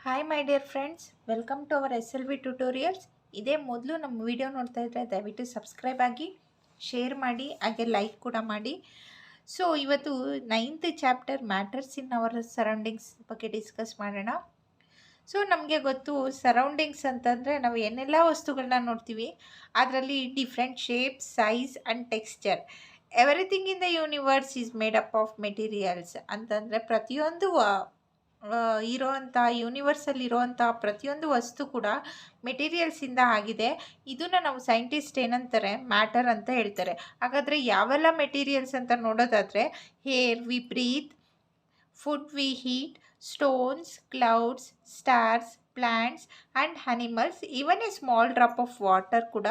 Hi my dear friends, welcome to our SLV tutorials. ಇದೇ ಮೊದಲು ನಮ್ಮ ವಿಡಿಯೋ ನೋಡ್ತಾ ಇದ್ದರೆ ದಯವಿಟ್ಟು ಸಬ್ಸ್ಕ್ರೈಬ್ ಆಗಿ, ಶೇರ್ ಮಾಡಿ, ಹಾಗೆ ಲೈಕ್ ಕೂಡ ಮಾಡಿ. ಸೊ ಇವತ್ತು 9th chapter matters in our surroundings ಬಗ್ಗೆ ಡಿಸ್ಕಸ್ ಮಾಡೋಣ. ಸೊ ನಮಗೆ ಗೊತ್ತು, ಸರೌಂಡಿಂಗ್ಸ್ ಅಂತಂದರೆ ನಾವು ಏನೆಲ್ಲ ವಸ್ತುಗಳನ್ನ ನೋಡ್ತೀವಿ, ಅದರಲ್ಲಿ different shapes, size and texture. Everything in the universe is made up of materials ಅಂತಂದರೆ ಪ್ರತಿಯೊಂದು ಇರೋವಂಥ ಯೂನಿವರ್ಸಲ್ಲಿ ಇರೋವಂಥ ಪ್ರತಿಯೊಂದು ವಸ್ತು ಕೂಡ ಮೆಟೀರಿಯಲ್ಸಿಂದ ಆಗಿದೆ. ಇದನ್ನು ನಾವು ಸೈಂಟಿಸ್ಟ್ ಏನಂತಾರೆ, ಮ್ಯಾಟರ್ ಅಂತ ಹೇಳ್ತಾರೆ. ಹಾಗಾದರೆ ಯಾವೆಲ್ಲ ಮೆಟೀರಿಯಲ್ಸ್ ಅಂತ ನೋಡೋದಾದರೆ, air we breathe, food we heat, stones, clouds, stars, plants and animals, even a small drop of water ಕೂಡ,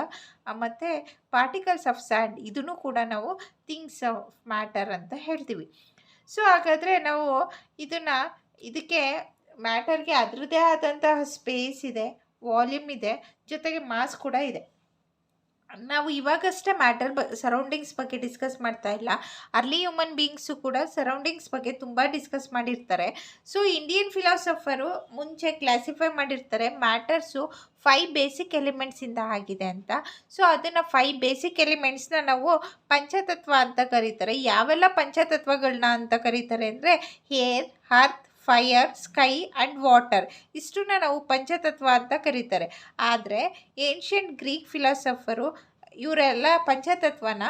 ಮತ್ತು ಪಾರ್ಟಿಕಲ್ಸ್ ಆಫ್ ಸ್ಯಾಂಡ್, ಇದನ್ನು ಕೂಡ ನಾವು ಥಿಂಗ್ಸ್ ಆಫ್ ಮ್ಯಾಟರ್ ಅಂತ ಹೇಳ್ತೀವಿ. ಸೊ ಹಾಗಾದರೆ ನಾವು ಇದಕ್ಕೆ ಮ್ಯಾಟರ್ಗೆ ಅದರದ್ದೇ ಆದಂತಹ ಸ್ಪೇಸ್ ಇದೆ, ವಾಲ್ಯೂಮ್ ಇದೆ, ಜೊತೆಗೆ ಮಾಸ್ ಕೂಡ ಇದೆ. ನಾವು ಇವಾಗಷ್ಟೇ ಸರೌಂಡಿಂಗ್ಸ್ ಬಗ್ಗೆ ಡಿಸ್ಕಸ್ ಮಾಡ್ತಾ ಇಲ್ಲ. ಅರ್ಲಿ ಹ್ಯೂಮನ್ ಬೀಯಿಂಗ್ಸು ಕೂಡ ಸರೌಂಡಿಂಗ್ಸ್ ಬಗ್ಗೆ ತುಂಬ ಡಿಸ್ಕಸ್ ಮಾಡಿರ್ತಾರೆ. ಸೊ ಇಂಡಿಯನ್ ಫಿಲಾಸಫರು ಮುಂಚೆ ಕ್ಲಾಸಿಫೈ ಮಾಡಿರ್ತಾರೆ ಮ್ಯಾಟರ್ಸು 5 ಬೇಸಿಕ್ ಎಲಿಮೆಂಟ್ಸಿಂದ ಆಗಿದೆ ಅಂತ. ಸೊ ಅದನ್ನು 5 ಬೇಸಿಕ್ ಎಲಿಮೆಂಟ್ಸ್ನ ನಾವು ಪಂಚತತ್ವ ಅಂತ ಕರೀತಾರೆ. ಯಾವೆಲ್ಲ ಪಂಚತತ್ವಗಳನ್ನ ಅಂತ ಕರೀತಾರೆ ಅಂದರೆ, air, earth, fire, sky and water, ಇಷ್ಟನ್ನ ನಾವು ಪಂಚತತ್ವ ಅಂತ ಕರೀತಾರೆ. ಆದರೆ ಏನ್ಷಿಯಂಟ್ ಗ್ರೀಕ್ ಫಿಲಾಸಫರು ಇವರೆಲ್ಲ ಪಂಚತತ್ವನ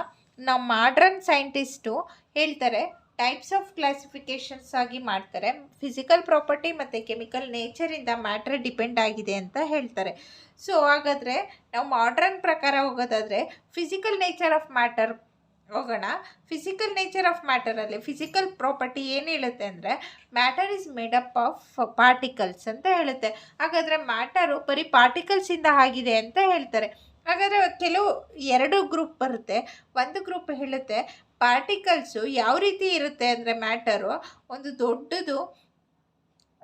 ನಮ್ಮ ಮಾಡ್ರನ್ ಸೈಂಟಿಸ್ಟು ಹೇಳ್ತಾರೆ ಟೈಪ್ಸ್ ಆಫ್ ಕ್ಲಾಸಿಫಿಕೇಷನ್ಸ್ ಆಗಿ ಮಾಡ್ತಾರೆ. ಫಿಸಿಕಲ್ ಪ್ರಾಪರ್ಟಿ ಮತ್ತು ಕೆಮಿಕಲ್ ನೇಚರಿಂದ ಮ್ಯಾಟ್ರ್ ಡಿಪೆಂಡ್ ಆಗಿದೆ ಅಂತ ಹೇಳ್ತಾರೆ. ಸೊ ಹಾಗಾದರೆ ನಾವು ಮಾಡ್ರನ್ ಪ್ರಕಾರ ಹೋಗೋದಾದರೆ ಫಿಸಿಕಲ್ ನೇಚರ್ ಆಫ್ ಮ್ಯಾಟರ್ ಹೋಗೋಣ. ಫಿಸಿಕಲ್ ನೇಚರ್ ಆಫ್ ಮ್ಯಾಟರಲ್ಲಿ ಫಿಸಿಕಲ್ ಪ್ರಾಪರ್ಟಿ ಏನು ಹೇಳುತ್ತೆ ಅಂದರೆ, matter is made up of particles ಅಂತ ಹೇಳುತ್ತೆ. ಹಾಗಾದರೆ ಮ್ಯಾಟರು ಬರೀ ಪಾರ್ಟಿಕಲ್ಸಿಂದ ಆಗಿದೆ ಅಂತ ಹೇಳ್ತಾರೆ. ಹಾಗಾದರೆ ಕೆಲವು 2 ಗ್ರೂಪ್ ಬರುತ್ತೆ. ಒಂದು ಗ್ರೂಪ್ ಹೇಳುತ್ತೆ ಪಾರ್ಟಿಕಲ್ಸು ಯಾವ ರೀತಿ ಇರುತ್ತೆ ಅಂದರೆ, ಮ್ಯಾಟರು ಒಂದು ದೊಡ್ಡದು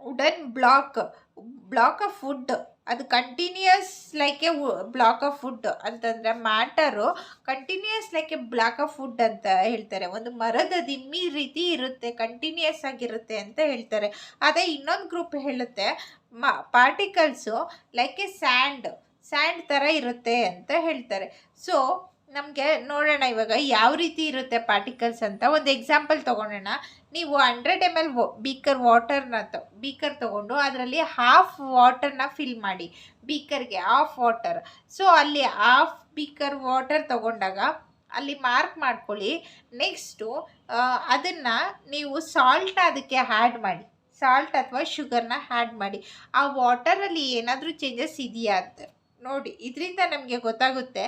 ವುಡನ್ ಬ್ಲಾಕ್ ಆಫ್ ವುಡ್, ಅದು continuous like a block of wood ಅಂತಂದರೆ matter continuous like a block of wood ಅಂತ ಹೇಳ್ತಾರೆ. ಒಂದು ಮರದ ದಿಮ್ಮಿ ರೀತಿ ಇರುತ್ತೆ, ಕಂಟಿನ್ಯೂಯಸ್ ಆಗಿರುತ್ತೆ ಅಂತ ಹೇಳ್ತಾರೆ. ಅದೇ ಇನ್ನೊಂದು ಗ್ರೂಪ್ ಹೇಳುತ್ತೆ ಪಾರ್ಟಿಕಲ್ಸು ಲೈಕ್ ಎ ಸ್ಯಾಂಡ್ ಥರ ಇರುತ್ತೆ ಅಂತ ಹೇಳ್ತಾರೆ. ಸೊ ನಮಗೆ ನೋಡೋಣ ಇವಾಗ ಯಾವ ರೀತಿ ಇರುತ್ತೆ ಪಾರ್ಟಿಕಲ್ಸ್ ಅಂತ. ಒಂದು ಎಕ್ಸಾಂಪಲ್ ತೊಗೊಳೋಣ. ನೀವು 100 ml ಬೀಕರ್ ತೊಗೊಂಡು ಅದರಲ್ಲಿ ಹಾಫ್ ವಾಟರ್ನ ಫಿಲ್ ಮಾಡಿ, ಬೀಕರ್ಗೆ ಹಾಫ್ ವಾಟರ್. ಸೊ ಅಲ್ಲಿ ಹಾಫ್ ಬೀಕರ್ ವಾಟರ್ ತೊಗೊಂಡಾಗ ಅಲ್ಲಿ ಮಾರ್ಕ್ ಮಾಡ್ಕೊಳ್ಳಿ. ನೆಕ್ಸ್ಟು ಅದನ್ನು ನೀವು ಸಾಲ್ಟ್ನ ಅದಕ್ಕೆ ಆ್ಯಡ್ ಮಾಡಿ, ಸಾಲ್ಟ್ ಅಥವಾ ಶುಗರ್ನ ಆ್ಯಡ್ ಮಾಡಿ. ಆ ವಾಟರಲ್ಲಿ ಏನಾದರೂ ಚೇಂಜಸ್ ಇದೆಯಾ ಅಂತ ನೋಡಿ. ಇದರಿಂದ ನಮಗೆ ಗೊತ್ತಾಗುತ್ತೆ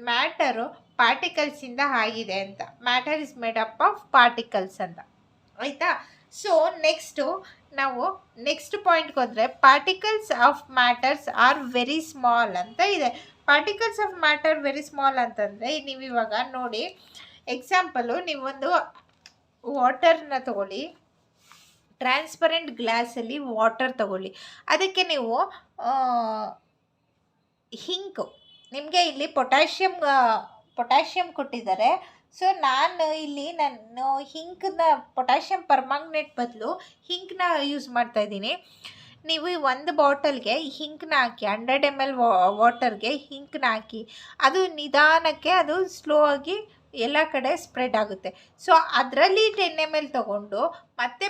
ಮ್ಯಾಟರು ಪಾರ್ಟಿಕಲ್ಸಿಂದ ಆಗಿದೆ ಅಂತ. Matter is made up of particles ಅಂತ, ಆಯಿತಾ? ಸೊ ನಾವು ನೆಕ್ಸ್ಟ್ ಪಾಯಿಂಟ್ಗೆ ಹೋದರೆ, particles of matters are very small ಅಂತ ಇದೆ. Particles of matter very small ಅಂತಂದರೆ, ನೀವು ಇವಾಗ ನೋಡಿ ಎಕ್ಸಾಂಪಲು, ನೀವೊಂದು ವಾಟರ್ನ ತಗೊಳ್ಳಿ, ಟ್ರಾನ್ಸ್ಪರೆಂಟ್ ಗ್ಲಾಸಲ್ಲಿ ವಾಟರ್ ತಗೊಳ್ಳಿ. ಅದಕ್ಕೆ ನೀವು ಹಿಂಕು, ನಿಮಗೆ ಇಲ್ಲಿ ಪೊಟ್ಯಾಷಿಯಮ್ ಕೊಟ್ಟಿದ್ದಾರೆ. ಸೊ ನಾನು ಹಿಂಕನ್ನ ಪೊಟ್ಯಾಷಿಯಮ್ ಪರ್ಮಾಂಗನೇಟ್ ಬದಲು ಹಿಂಕನ್ನ ಯೂಸ್ ಮಾಡ್ತಾಯಿದ್ದೀನಿ. ನೀವು ಒಂದು ಬಾಟಲ್ಗೆ ಹಿಂಕನ್ನ ಹಾಕಿ, 100 ml ವಾಟರ್ಗೆ ಹಿಂಕನ್ನ ಹಾಕಿ, ಅದು ನಿಧಾನಕ್ಕೆ ಅದು ಸ್ಲೋ ಆಗಿ ಎಲ್ಲ ಕಡೆ ಸ್ಪ್ರೆಡ್ ಆಗುತ್ತೆ. ಸೊ ಅದರಲ್ಲಿ 10 ml ತೊಗೊಂಡು ಮತ್ತೆ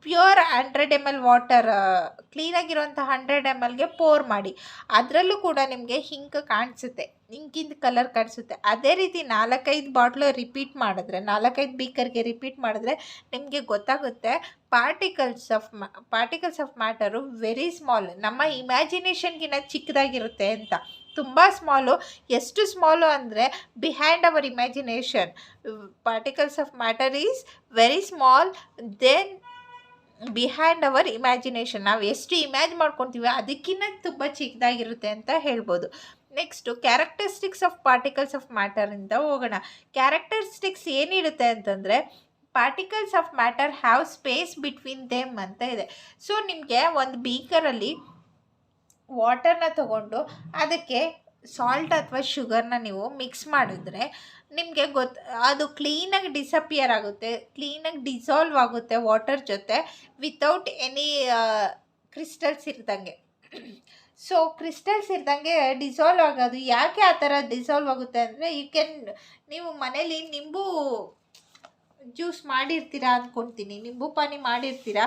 ಪ್ಯೂರ್ 100 ml ವಾಟರ್, ಕ್ಲೀನಾಗಿರುವಂಥ 100 mlಗೆ ಪೋರ್ ಮಾಡಿ, ಅದರಲ್ಲೂ ಕೂಡ ನಿಮಗೆ ಹಿಂಕ್ ಕಾಣಿಸುತ್ತೆ, ಹಿಂಕಿಂದ ಕಲರ್ ಕಾಣಿಸುತ್ತೆ. ಅದೇ ರೀತಿ 4-5 ಬಾಟ್ಲು ರಿಪೀಟ್ ಮಾಡಿದ್ರೆ, 4-5 ಬೀಕರ್ಗೆ ರಿಪೀಟ್ ಮಾಡಿದ್ರೆ ನಿಮಗೆ ಗೊತ್ತಾಗುತ್ತೆ particles of matter very small, ನಮ್ಮ ಇಮ್ಯಾಜಿನೇಷನ್ಗಿನ್ನ ಚಿಕ್ಕದಾಗಿರುತ್ತೆ ಅಂತ. ತುಂಬ ಸ್ಮಾಲು. ಎಷ್ಟು ಸ್ಮಾಲು ಅಂದರೆ behind our imagination. Particles of matter is very small then behind our imagination. ನಾವು ಎಷ್ಟು ಇಮ್ಯಾಜ್ ಮಾಡ್ಕೊತೀವಿ ಅದಕ್ಕಿಂತ ತುಂಬ ಚಿಕ್ಕದಾಗಿರುತ್ತೆ ಅಂತ ಹೇಳ್ಬೋದು. Next characteristics of particles of ಮ್ಯಾಟರಿಂದ ಹೋಗೋಣ. ಕ್ಯಾರೆಕ್ಟರಿಸ್ಟಿಕ್ಸ್ ಏನಿರುತ್ತೆ ಅಂತಂದರೆ, particles of matter have space between them ಅಂತ ಇದೆ. ಸೊ ನಿಮಗೆ ಒಂದು ಬೀಕರಲ್ಲಿ ವಾಟರ್ನ ತಗೊಂಡು ಅದಕ್ಕೆ ಸಾಲ್ಟ್ ಅಥವಾ ಶುಗರ್ನ ನೀವು ಮಿಕ್ಸ್ ಮಾಡಿದ್ರೆ ನಿಮಗೆ ಅದು ಕ್ಲೀನಾಗಿ ಡಿಸಪಿಯರ್ ಆಗುತ್ತೆ, ಕ್ಲೀನಾಗಿ ಡಿಸಾಲ್ವ್ ಆಗುತ್ತೆ ವಾಟರ್ ಜೊತೆ, ವಿತೌಟ್ ಎನಿ ಕ್ರಿಸ್ಟಲ್ಸ್ ಇರ್ದಂಗೆ. ಸೊ ಕ್ರಿಸ್ಟಲ್ಸ್ ಇರ್ದಂಗೆ ಡಿಸಾಲ್ವ್ ಆಗೋದು. ಯಾಕೆ ಆ ಥರ ಡಿಸಾಲ್ವ್ ಆಗುತ್ತೆ ಅಂದರೆ, ನೀವು ಮನೇಲಿ ನಿಂಬು ಜ್ಯೂಸ್ ಮಾಡಿರ್ತೀರಾ ಅಂದ್ಕೊಳ್ತೀನಿ, ನಿಂಬು ಪಾನಿ ಮಾಡಿರ್ತೀರಾ,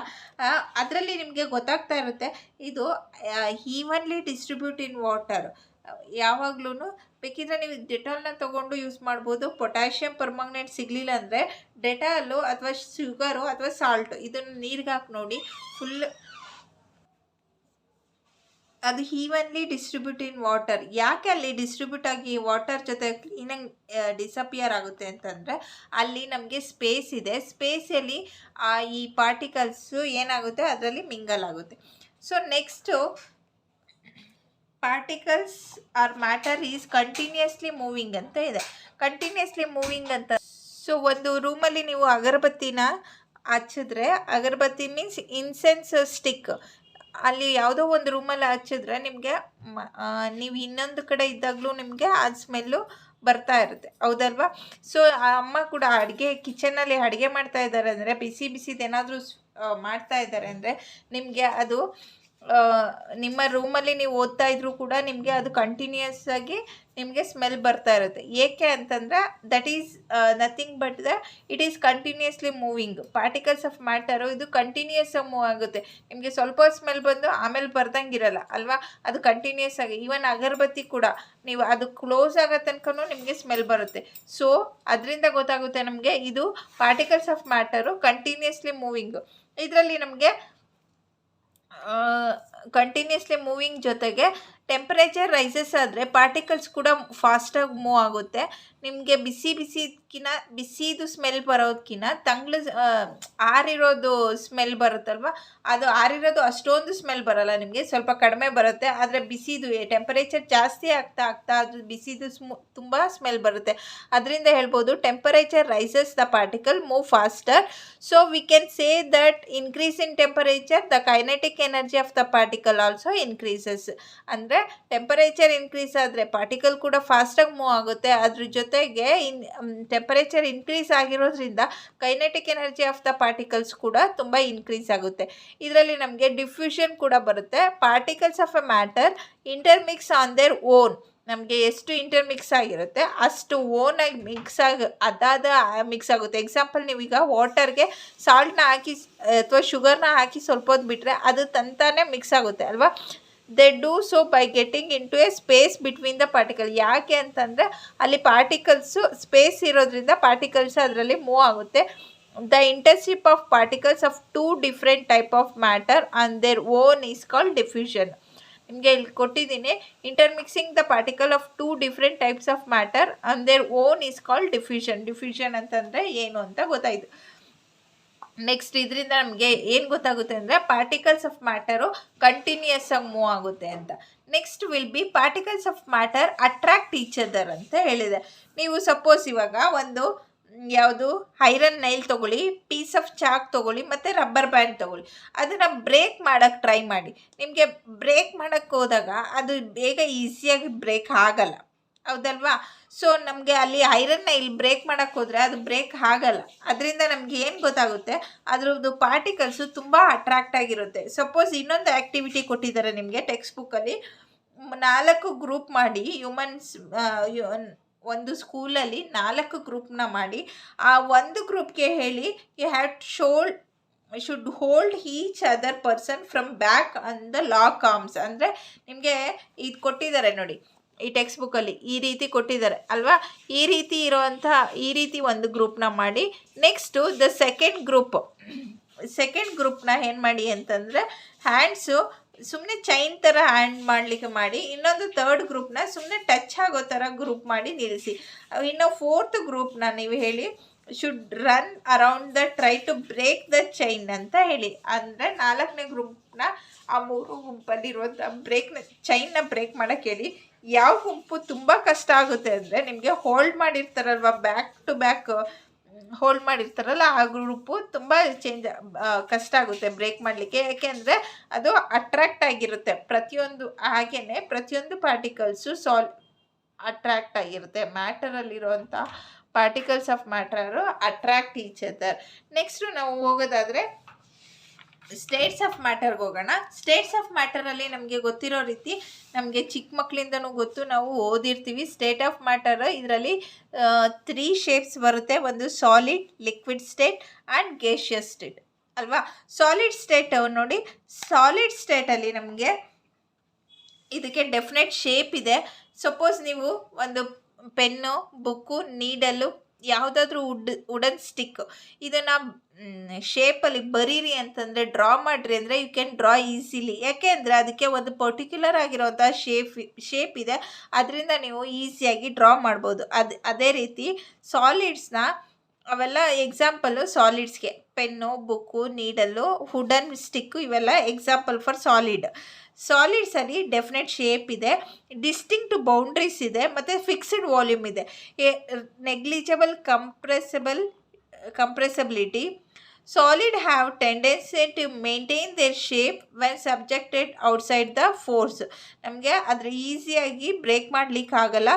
ಅದರಲ್ಲಿ ನಿಮಗೆ ಗೊತ್ತಾಗ್ತಾ ಇರುತ್ತೆ ಇದು ಈವನ್ಲಿ ಡಿಸ್ಟ್ರಿಬ್ಯೂಟ್ ಇನ್ ವಾಟರ್. ಯಾವಾಗ್ಲೂ ಬೇಕಿದ್ರೆ ನೀವು ಡೆಟಾಲ್ನ ತೊಗೊಂಡು ಯೂಸ್ ಮಾಡ್ಬೋದು. ಪೊಟ್ಯಾಷಿಯಮ್ ಪರ್ಮಾಂಗನೇಟ್ ಸಿಗಲಿಲ್ಲ ಅಂದರೆ ಡೆಟಾಲು ಅಥವಾ ಶುಗರು ಅಥವಾ ಸಾಲ್ಟು ಇದನ್ನು ನೀರಿಗೆ ಹಾಕಿ ನೋಡಿ, ಫುಲ್ ಅದು ಈವನ್ಲಿ ಡಿಸ್ಟ್ರಿಬ್ಯೂಟ್ ಇನ್ ವಾಟರ್. ಯಾಕೆ ಅಲ್ಲಿ ಡಿಸ್ಟ್ರಿಬ್ಯೂಟ್ ಆಗಿ ವಾಟರ್ ಜೊತೆ ಕ್ಲೀನಾಗಿ ಡಿಸಪಿಯರ್ ಆಗುತ್ತೆ ಅಂತಂದರೆ, ಅಲ್ಲಿ ನಮಗೆ ಸ್ಪೇಸ್ ಇದೆ, ಸ್ಪೇಸಲ್ಲಿ ಈ ಪಾರ್ಟಿಕಲ್ಸು ಏನಾಗುತ್ತೆ ಅದರಲ್ಲಿ ಮಿಂಗಲ್ ಆಗುತ್ತೆ. So next particles R matter is continuously moving ಅಂತ ಇದೆ. ಕಂಟಿನ್ಯೂಸ್ಲಿ ಮೂವಿಂಗ್ ಅಂತ, ಸೊ ಒಂದು ರೂಮಲ್ಲಿ ನೀವು ಅಗರಬತ್ತಿನ ಹಚ್ಚಿದ್ರೆ, ಅಗರಬತ್ತಿ ಮೀನ್ಸ್ ಇನ್ಸೆನ್ಸ್ ಸ್ಟಿಕ್, ಅಲ್ಲಿ ಯಾವುದೋ ಒಂದು ರೂಮಲ್ಲಿ ಹಚ್ಚಿದ್ರೆ ನಿಮಗೆ ನೀವು ಇನ್ನೊಂದು ಕಡೆ ಇದ್ದಾಗಲೂ ನಿಮಗೆ ಆ ಸ್ಮೆಲ್ಲು ಬರ್ತಾ ಇರುತ್ತೆ, ಹೌದಲ್ವಾ? ಸೊ ಆ ಅಮ್ಮ ಕೂಡ ಕಿಚನಲ್ಲಿ ಅಡುಗೆ ಮಾಡ್ತಾ ಇದ್ದಾರೆ ಅಂದರೆ, ಬಿಸಿದೇನಾದರೂ ಮಾಡ್ತಾ ಇದ್ದಾರೆ ಅಂದರೆ ನಿಮಗೆ ಅದು ನಿಮ್ಮ ರೂಮಲ್ಲಿ ನೀವು ಓದ್ತಾ ಇದ್ರೂ ಕೂಡ ನಿಮಗೆ ಅದು ಕಂಟಿನ್ಯೂಸ್ ಆಗಿ ನಿಮಗೆ ಸ್ಮೆಲ್ ಬರ್ತಾ ಇರುತ್ತೆ. ಏಕೆ ಅಂತಂದರೆ that is nothing but it is continuously moving. Particles of matter ಇದು ಕಂಟಿನ್ಯೂಸ್ ಆಗಿ ಮೂವ್ ಆಗುತ್ತೆ. ನಿಮಗೆ ಸ್ವಲ್ಪ ಸ್ಮೆಲ್ ಬಂದು ಆಮೇಲೆ ಬರ್ದಂಗಿರಲ್ಲ ಅಲ್ವಾ, ಅದು ಕಂಟಿನ್ಯೂಸ್ ಆಗಿ. ಈವನ್ ಅಗರಬತ್ತಿ ಕೂಡ ನೀವು ಅದು ಕ್ಲೋಸ್ ಆಗೋ ತನಕನೂ ನಿಮಗೆ ಸ್ಮೆಲ್ ಬರುತ್ತೆ. ಸೊ ಅದರಿಂದ ಗೊತ್ತಾಗುತ್ತೆ ನಮಗೆ ಇದು particles of matter continuously moving. ಇದರಲ್ಲಿ ನಮಗೆ ಕಂಟಿನ್ಯೂಸ್ಲಿ ಮೂವಿಂಗ್ ಜೊತೆಗೆ ಟೆಂಪರೇಚರ್ ರೈಸಸ್ ಆದರೆ ಪಾರ್ಟಿಕಲ್ಸ್ ಕೂಡ ಫಾಸ್ಟಾಗಿ ಮೂವ್ ಆಗುತ್ತೆ. ನಿಮಗೆ ಬಿಸಿದು ಸ್ಮೆಲ್ ಬರೋದಕ್ಕಿಂತ ಆರಿರೋದು ಸ್ಮೆಲ್ ಬರುತ್ತಲ್ವ, ಅದು ಆರಿರೋದು ಅಷ್ಟೊಂದು ಸ್ಮೆಲ್ ಬರೋಲ್ಲ, ನಿಮಗೆ ಸ್ವಲ್ಪ ಕಡಿಮೆ ಬರುತ್ತೆ. ಆದರೆ ಬಿಸಿದು ಟೆಂಪರೇಚರ್ ಜಾಸ್ತಿ ಆಗ್ತಾ ಅದು ಬಿಸಿದು ತುಂಬ ಸ್ಮೆಲ್ ಬರುತ್ತೆ. ಅದರಿಂದ ಹೇಳ್ಬೋದು temperature rises the particle move faster. So we can say that increase in temperature the kinetic energy of the particle also increases. ಅಂದರೆ ಟೆಂಪರೇಚರ್ ಇನ್ಕ್ರೀಸ್ ಆದರೆ ಪಾರ್ಟಿಕಲ್ ಕೂಡ ಫಾಸ್ಟಾಗಿ ಮೂವ್ ಆಗುತ್ತೆ. ಅದ್ರ ಜೊತೆಗೆ ಟೆಂಪರೇಚರ್ ಇನ್ಕ್ರೀಸ್ ಆಗಿರೋದ್ರಿಂದ kinetic energy of the particles ಕೂಡ ತುಂಬ ಇನ್ಕ್ರೀಸ್ ಆಗುತ್ತೆ. ಇದರಲ್ಲಿ ನಮಗೆ ಡಿಫ್ಯೂಷನ್ ಕೂಡ ಬರುತ್ತೆ. Particles of a matter intermix on their own. ನಮಗೆ ಎಷ್ಟು ಇಂಟರ್ಮಿಕ್ಸ್ ಆಗಿರುತ್ತೆ ಅಷ್ಟು ಓನಾಗಿ ಮಿಕ್ಸ್ ಆಗುತ್ತೆ. ಎಕ್ಸಾಂಪಲ್, ನೀವೀಗ ವಾಟರ್ಗೆ ಸಾಲ್ಟ್ನ ಹಾಕಿ ಅಥವಾ ಶುಗರ್ನ ಹಾಕಿ ಸ್ವಲ್ಪ ಹೊತ್ತು ಬಿಟ್ಟರೆ ಅದು ತಂತಾನೆ ಮಿಕ್ಸ್ ಆಗುತ್ತೆ ಅಲ್ವಾ. They do so by getting into a space between the particle. ಯಾಕೆ ಅಂತಂದರೆ ಅಲ್ಲಿ ಪಾರ್ಟಿಕಲ್ಸು ಸ್ಪೇಸ್ ಇರೋದ್ರಿಂದ ಪಾರ್ಟಿಕಲ್ಸ್ ಅದರಲ್ಲಿ ಮೂವ್ ಆಗುತ್ತೆ. The internship of particles of 2 different type of matter on their own is called diffusion. ನಿಮಗೆ ಇಲ್ಲಿ ಕೊಟ್ಟಿದ್ದೀನಿ, intermixing the particle of 2 different types of matter on their own is called diffusion. Diffusion ಅಂತಂದರೆ ಏನು ಅಂತ ಗೊತ್ತಾಯಿತು. Next ಇದರಿಂದ ನಮಗೆ ಏನು ಗೊತ್ತಾಗುತ್ತೆ ಅಂದರೆ ಪಾರ್ಟಿಕಲ್ಸ್ ಆಫ್ ಮ್ಯಾಟರು ಕಂಟಿನ್ಯೂಸ್ ಆಗಿ ಮೂವ್ ಆಗುತ್ತೆ ಅಂತ. Next will be particles of matter attract each other ಅಂತ ಹೇಳಿದೆ. ನೀವು ಸಪೋಸ್ ಇವಾಗ ಒಂದು ಯಾವುದು ಐರನ್ ನೈಲ್ ತೊಗೊಳ್ಳಿ, ಪೀಸ್ ಆಫ್ ಚಾಕ್ ತೊಗೊಳ್ಳಿ ಮತ್ತು ರಬ್ಬರ್ ಬ್ಯಾಂಡ್ ತೊಗೊಳ್ಳಿ, ಅದನ್ನು ಬ್ರೇಕ್ ಮಾಡೋಕ್ಕೆ ಟ್ರೈ ಮಾಡಿ. ನಿಮಗೆ ಬ್ರೇಕ್ ಮಾಡೋಕ್ಕೆ ಹೋದಾಗ ಅದು ಬೇಗ ಈಸಿಯಾಗಿ ಬ್ರೇಕ್ ಆಗಲ್ಲ, ಹೌದಲ್ವಾ? ಸೊ ನಮಗೆ ಅಲ್ಲಿ ಐರನ್ನ ಇಲ್ಲಿ ಬ್ರೇಕ್ ಮಾಡೋಕ್ಕೆ ಹೋದರೆ ಅದು ಬ್ರೇಕ್ ಆಗಲ್ಲ. ಅದರಿಂದ ನಮಗೆ ಏನು ಗೊತ್ತಾಗುತ್ತೆ, ಅದರದ್ದು ಪಾರ್ಟಿಕಲ್ಸು ತುಂಬ ಅಟ್ರಾಕ್ಟ್ ಆಗಿರುತ್ತೆ. ಸಪೋಸ್ ಇನ್ನೊಂದು ಆ್ಯಕ್ಟಿವಿಟಿ ಕೊಟ್ಟಿದ್ದಾರೆ ನಿಮಗೆ ಟೆಕ್ಸ್ಟ್ ಬುಕ್ಕಲ್ಲಿ, 4 ಗ್ರೂಪ್ ಮಾಡಿ ಹ್ಯೂಮನ್ಸ್, ಒಂದು ಸ್ಕೂಲಲ್ಲಿ 4 ಗ್ರೂಪ್ನ ಮಾಡಿ ಆ ಒಂದು ಗ್ರೂಪ್ಗೆ ಹೇಳಿ you have should hold each other person from back on the lock arms. ಅಂದರೆ ನಿಮಗೆ ಇದು ಕೊಟ್ಟಿದ್ದಾರೆ ನೋಡಿ ಈ ಟೆಕ್ಸ್ಟ್ ಬುಕ್ಕಲ್ಲಿ, ಈ ರೀತಿ ಕೊಟ್ಟಿದ್ದಾರೆ ಅಲ್ವಾ. ಈ ರೀತಿ ಒಂದು ಗ್ರೂಪ್ನ ಮಾಡಿ, ನೆಕ್ಸ್ಟು ದ ಸೆಕೆಂಡ್ ಗ್ರೂಪ್ನ ಏನು ಮಾಡಿ ಅಂತಂದರೆ ಹ್ಯಾಂಡ್ಸು ಸುಮ್ಮನೆ ಚೈನ್ ಥರ ಹ್ಯಾಂಡ್ ಮಾಡಲಿಕ್ಕೆ ಮಾಡಿ, ಇನ್ನೊಂದು 3rd ಗ್ರೂಪ್ನ ಸುಮ್ಮನೆ ಟಚ್ ಆಗೋ ಥರ ಗ್ರೂಪ್ ಮಾಡಿ ನಿಲ್ಲಿಸಿ. ಇನ್ನು 4th ಗ್ರೂಪ್ನ ನೀವು ಹೇಳಿ should run around the try to break the chain ಅಂತ ಹೇಳಿ. ಅಂದರೆ 4ನೇ ಗ್ರೂಪ್ನ ಆ 3 ಗುಂಪಲ್ಲಿರುವಂಥ ಚೈನ್ನ ಬ್ರೇಕ್ ಮಾಡೋಕ್ಕೆ ಹೇಳಿ. ಯಾವ ಗುಂಪು ತುಂಬ ಕಷ್ಟ ಆಗುತ್ತೆ ಅಂದರೆ ನಿಮಗೆ ಹೋಲ್ಡ್ ಮಾಡಿರ್ತಾರಲ್ವ, ಬ್ಯಾಕ್ ಟು ಬ್ಯಾಕ್ ಹೋಲ್ಡ್ ಮಾಡಿರ್ತಾರಲ್ಲ ಆ ಗ್ರೂಪು ತುಂಬ ಕಷ್ಟ ಆಗುತ್ತೆ ಬ್ರೇಕ್ ಮಾಡಲಿಕ್ಕೆ. ಯಾಕೆಂದರೆ ಅದು ಅಟ್ರಾಕ್ಟ್ ಆಗಿರುತ್ತೆ ಪ್ರತಿಯೊಂದು ಪಾರ್ಟಿಕಲ್ಸು ಅಟ್ರಾಕ್ಟ್ ಆಗಿರುತ್ತೆ. ಮ್ಯಾಟರಲ್ಲಿರುವಂಥ particles of matter attract each other. Next ನಾವು ಹೋಗೋದಾದರೆ ಸ್ಟೇಟ್ಸ್ ಆಫ್ ಮ್ಯಾಟರ್ಗೆ ಹೋಗೋಣ. ಸ್ಟೇಟ್ಸ್ ಆಫ್ ಮ್ಯಾಟರಲ್ಲಿ ನಮಗೆ ಗೊತ್ತಿರೋ ರೀತಿ, ನಮಗೆ ಚಿಕ್ಕ ಮಕ್ಕಳಿಂದನೂ ಗೊತ್ತು, ನಾವು ಓದಿರ್ತೀವಿ. ಸ್ಟೇಟ್ ಆಫ್ ಮ್ಯಾಟರ್ ಇದರಲ್ಲಿ 3 ಶೇಪ್ಸ್ ಬರುತ್ತೆ. ಒಂದು solid, liquid state and gaseous state ಅಲ್ವಾ. ಸಾಲಿಡ್ ಸ್ಟೇಟ್ ನೋಡಿ, ಸಾಲಿಡ್ ಸ್ಟೇಟಲ್ಲಿ ನಮಗೆ ಇದಕ್ಕೆ ಡೆಫಿನೆಟ್ ಶೇಪ್ ಇದೆ. ಸಪೋಸ್ ನೀವು ಒಂದು ಪೆನ್ನು, ಬುಕ್ಕು, ನೀಡಲು, ಯಾವುದಾದ್ರೂ ವುಡನ್ ಸ್ಟಿಕ್ ಇದನ್ನು ಶೇಪಲ್ಲಿ ಬರೀರಿ ಅಂತಂದರೆ, ಡ್ರಾ ಮಾಡಿರಿ ಅಂದರೆ ಯು ಕ್ಯಾನ್ ಡ್ರಾ ಈಸಿಲಿ. ಯಾಕೆ ಅಂದರೆ ಅದಕ್ಕೆ ಒಂದು ಪರ್ಟಿಕ್ಯುಲರ್ ಆಗಿರೋಂಥ ಶೇಪ್ ಇದೆ, ಅದರಿಂದ ನೀವು ಈಸಿಯಾಗಿ ಡ್ರಾ ಮಾಡ್ಬೋದು. ಅದೇ ರೀತಿ ಸಾಲಿಡ್ಸ್ನ ಅವೆಲ್ಲ ಎಕ್ಸಾಂಪಲ್ಲು ಸಾಲಿಡ್ಸ್ಗೆ. Pen, book, needle, wooden stick ಇವೆಲ್ಲ ಎಕ್ಸಾಂಪಲ್ ಫಾರ್ ಸಾಲಿಡ್ಸಲ್ಲಿ ಡೆಫಿನೆಟ್ ಶೇಪ್ ಇದೆ, ಡಿಸ್ಟಿಂಕ್ಟ್ ಬೌಂಡ್ರೀಸ್ ಇದೆ, ಮತ್ತು ಫಿಕ್ಸ್ಡ್ ವಾಲ್ಯೂಮ್ ಇದೆ. Negligible compressibility. Solid have tendency to maintain their shape when subjected outside the force. ನಮಗೆ ಅದ್ರ ಈಸಿಯಾಗಿ ಬ್ರೇಕ್ ಮಾಡಲಿಕ್ಕೆ ಆಗಲ್ಲ,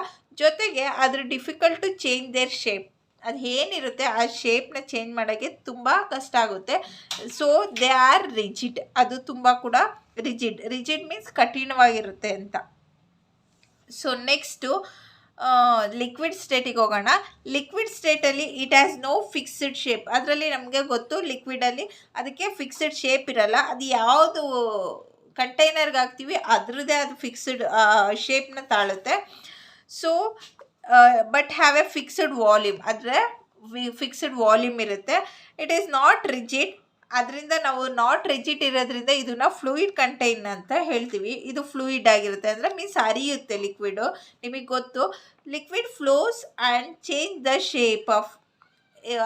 ಜೊತೆಗೆ ಅದ್ರ difficult to change their shape. ಅದು ಏನಿರುತ್ತೆ ಆ ಶೇಪ್ನ ಚೇಂಜ್ ಮಾಡೋಕ್ಕೆ ತುಂಬ ಕಷ್ಟ ಆಗುತ್ತೆ. So they are rigid. ಅದು ತುಂಬ ಕೂಡ ರಿಜಿಡ್ ಮೀನ್ಸ್ ಕಠಿಣವಾಗಿರುತ್ತೆ ಅಂತ. ಸೊ ನೆಕ್ಸ್ಟು ಲಿಕ್ವಿಡ್ ಸ್ಟೇಟಿಗೆ ಹೋಗೋಣ. ಲಿಕ್ವಿಡ್ ಸ್ಟೇಟಲ್ಲಿ it has no fixed shape. ಅದರಲ್ಲಿ ನಮಗೆ ಗೊತ್ತು ಲಿಕ್ವಿಡಲ್ಲಿ ಅದಕ್ಕೆ ಫಿಕ್ಸ್ಡ್ ಶೇಪ್ ಇರಲ್ಲ. ಅದು ಯಾವುದು ಕಂಟೈನರ್ಗೆ ಹಾಕ್ತೀವಿ ಅದರದ್ದೇ ಅದು ಫಿಕ್ಸ್ಡ್ ಶೇಪ್ನ ತಾಳುತ್ತೆ. So but have a fixed volume. ಆದರೆ ಫಿಕ್ಸ್ಡ್ ವಾಲ್ಯೂಮ್ ಇರುತ್ತೆ. It is not rigid. ಅದರಿಂದ ನಾವು ನಾಟ್ ರಿಜಿಡ್ ಇರೋದ್ರಿಂದ ಇದನ್ನ ಫ್ಲೂಯಿಡ್ ಕಂಟೈನ್ ಅಂತ ಹೇಳ್ತೀವಿ. ಇದು ಫ್ಲೂಯಿಡ್ ಆಗಿರುತ್ತೆ ಅಂದರೆ ಮೀನ್ಸ್ ಹರಿಯುತ್ತೆ ಲಿಕ್ವಿಡು. ನಿಮಗೆ ಗೊತ್ತು, liquid flows and change the shape of.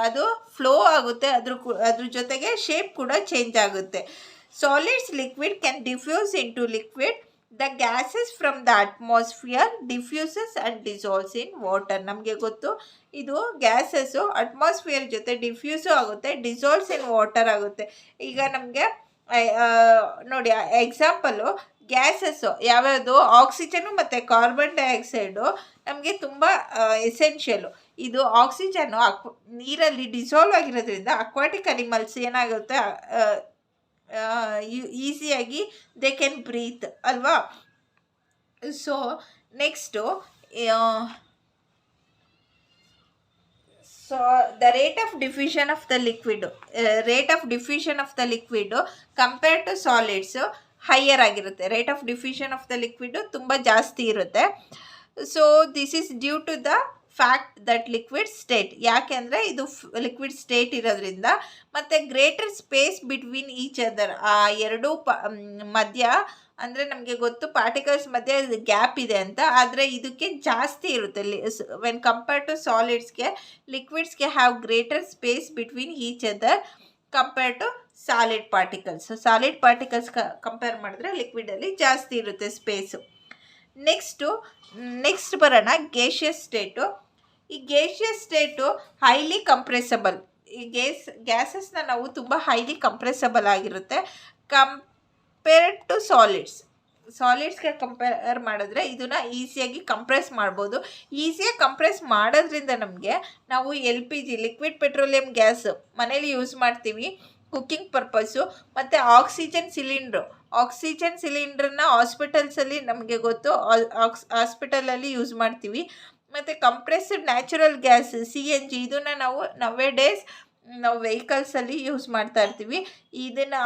ಅದು ಫ್ಲೋ ಆಗುತ್ತೆ, ಅದ್ರ ಜೊತೆಗೆ ಶೇಪ್ ಕೂಡ ಚೇಂಜ್ ಆಗುತ್ತೆ. Solids liquid can diffuse into liquid. The gases from the atmosphere diffuses and dissolves in water. ನಮಗೆ ಗೊತ್ತು, ಇದು ಗ್ಯಾಸಸ್ಸು ಅಟ್ಮಾಸ್ಫಿಯರ್ ಜೊತೆ ಡಿಫ್ಯೂಸು ಆಗುತ್ತೆ, ಡಿಸಾಲ್ವ್ಸ್ ಇನ್ ವಾಟರ್ ಆಗುತ್ತೆ. ಈಗ ನಮಗೆ ನೋಡಿ ಎಕ್ಸಾಂಪಲು ಗ್ಯಾಸಸ್ಸು ಯಾವ್ಯಾವುದು, ಆಕ್ಸಿಜನು ಮತ್ತು ಕಾರ್ಬನ್ ಡೈಆಕ್ಸೈಡು ನಮಗೆ ತುಂಬ ಎಸೆನ್ಷಿಯಲು. ಇದು ಆಕ್ಸಿಜನ್ನು ನೀರಲ್ಲಿ ಡಿಸಾಲ್ವ್ ಆಗಿರೋದ್ರಿಂದ ಅಕ್ವಾಟಿಕ್ ಅನಿಮಲ್ಸ್ ಏನಾಗುತ್ತೆ, ಈಸಿಯಾಗಿ ದೇ ಕ್ಯಾನ್ ಬ್ರೀತ್ ಅಲ್ವಾ. So next so the rate of diffusion of the liquid compare to ಸಾಲಿಡ್ಸು ಹೈಯರ್ ಆಗಿರುತ್ತೆ. Rate of diffusion of the liquid ತುಂಬ ಜಾಸ್ತಿ ಇರುತ್ತೆ. So this is due to the fact that liquid state. ಯಾಕೆ ಅಂದರೆ ಇದು liquid state ಇರೋದ್ರಿಂದ, ಮತ್ತು greater space between each other. ಆ ಎರಡೂ ಮಧ್ಯ ಅಂದರೆ ನಮಗೆ ಗೊತ್ತು ಪಾರ್ಟಿಕಲ್ಸ್ ಮಧ್ಯೆ ಗ್ಯಾಪ್ ಇದೆ ಅಂತ, ಆದರೆ ಇದಕ್ಕೆ ಜಾಸ್ತಿ ಇರುತ್ತೆ. ವೆನ್ ಕಂಪೇರ್ ಟು ಸಾಲಿಡ್ಸ್ಗೆ, ಲಿಕ್ವಿಡ್ಸ್ಗೆ have greater space between each other compare to solid particles. Solid particles compare ಮಾಡಿದ್ರೆ ಲಿಕ್ವಿಡಲ್ಲಿ ಜಾಸ್ತಿ ಇರುತ್ತೆ ಸ್ಪೇಸು. ನೆಕ್ಸ್ಟ್ ಬರೋಣ ಗೇಷಿಯಸ್ ಸ್ಟೇಟು. ಈ ಗೇಷಿಯಸ್ ಸ್ಟೇಟು ಹೈಲಿ ಕಂಪ್ರೆಸಬಲ್. ಈ ಗ್ಯಾಸಸ್ನ ನಾವು ತುಂಬ ಹೈಲಿ ಕಂಪ್ರೆಸಬಲ್ ಆಗಿರುತ್ತೆ ಕಂಪೇರ್ಡ್ ಟು ಸಾಲಿಡ್ಸ್ಗೆ ಕಂಪೇರ್ ಮಾಡಿದ್ರೆ ಇದನ್ನು ಈಸಿಯಾಗಿ ಕಂಪ್ರೆಸ್ ಮಾಡ್ಬೋದು. ಈಸಿಯಾಗಿ ಕಂಪ್ರೆಸ್ ಮಾಡೋದ್ರಿಂದ ನಮಗೆ ನಾವು LPG ಲಿಕ್ವಿಡ್ ಪೆಟ್ರೋಲಿಯಂ ಗ್ಯಾಸ್ ಮನೇಲಿ ಯೂಸ್ ಮಾಡ್ತೀವಿ ಕುಕ್ಕಿಂಗ್ ಪರ್ಪಸ್ಸು. ಮತ್ತು ಆಕ್ಸಿಜನ್ ಸಿಲಿಂಡ್ರನ್ನ ಹಾಸ್ಪಿಟಲ್ಸಲ್ಲಿ ನಮಗೆ ಗೊತ್ತು, ಹಾಸ್ಪಿಟಲಲ್ಲಿ ಯೂಸ್ ಮಾಡ್ತೀವಿ. ಮತ್ತು ಕಂಪ್ರೆಸ್ಡ್ ನ್ಯಾಚುರಲ್ ಗ್ಯಾಸ್ CNG ಇದನ್ನು ನಾವು ನವ್ವೇ ಡೇಸ್ ನಾವು ವೆಹಿಕಲ್ಸಲ್ಲಿ ಯೂಸ್ ಮಾಡ್ತಾ ಇರ್ತೀವಿ. ಇದನ್ನು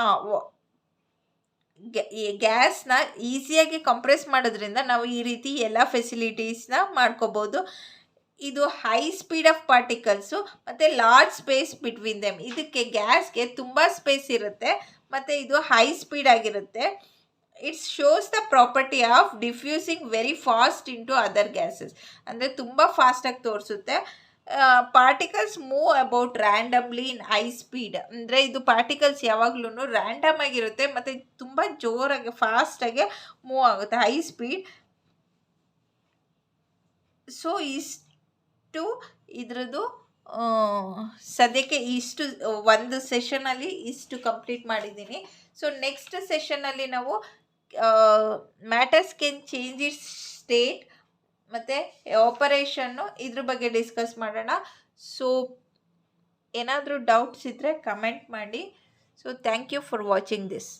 ಗ್ಯಾಸ್ನ ಈಸಿಯಾಗಿ ಕಂಪ್ರೆಸ್ ಮಾಡೋದ್ರಿಂದ ನಾವು ಈ ರೀತಿ ಎಲ್ಲ ಫೆಸಿಲಿಟೀಸ್ನ ಮಾಡ್ಕೋಬೋದು. ಇದು ಹೈ ಸ್ಪೀಡ್ ಆಫ್ ಪಾರ್ಟಿಕಲ್ಸು ಮತ್ತು ಲಾರ್ಜ್ ಸ್ಪೇಸ್ ಬಿಟ್ವೀನ್ ದೆಮ್. ಇದಕ್ಕೆ ಗ್ಯಾಸ್ಗೆ ತುಂಬ ಸ್ಪೇಸ್ ಇರುತ್ತೆ ಮತ್ತು ಇದು ಹೈ ಸ್ಪೀಡ್ ಆಗಿರುತ್ತೆ. It's shows the property of diffusing very fast into other gases. ಅಂದರೆ ತುಂಬ ಫಾಸ್ಟಾಗಿ ತೋರಿಸುತ್ತೆ. Particles move about randomly in high speed. ಅಂದರೆ ಇದು ಪಾರ್ಟಿಕಲ್ಸ್ ಯಾವಾಗ್ಲೂ ರ್ಯಾಂಡಮ್ ಆಗಿರುತ್ತೆ ಮತ್ತು ತುಂಬ ಜೋರಾಗಿ ಫಾಸ್ಟಾಗಿ ಮೂವ್ ಆಗುತ್ತೆ, ಹೈ ಸ್ಪೀಡ್. ಸೊ ಇಷ್ಟು ಇದ್ರದ್ದು ಸದ್ಯಕ್ಕೆ ಇಷ್ಟು ಒಂದು ಸೆಷನಲ್ಲಿ ಇಷ್ಟು ಕಂಪ್ಲೀಟ್ ಮಾಡಿದ್ದೀನಿ. ಸೊ ನೆಕ್ಸ್ಟ್ ಸೆಷನ್ನಲ್ಲಿ ನಾವು matters can change its state ಮತ್ತು ಆಪರೇಷನ್ನು ಇದ್ರ ಬಗ್ಗೆ ಡಿಸ್ಕಸ್ ಮಾಡೋಣ. ಸೊ ಏನಾದರೂ ಡೌಟ್ಸ್ ಇದ್ದರೆ ಕಮೆಂಟ್ ಮಾಡಿ. So thank you for watching this.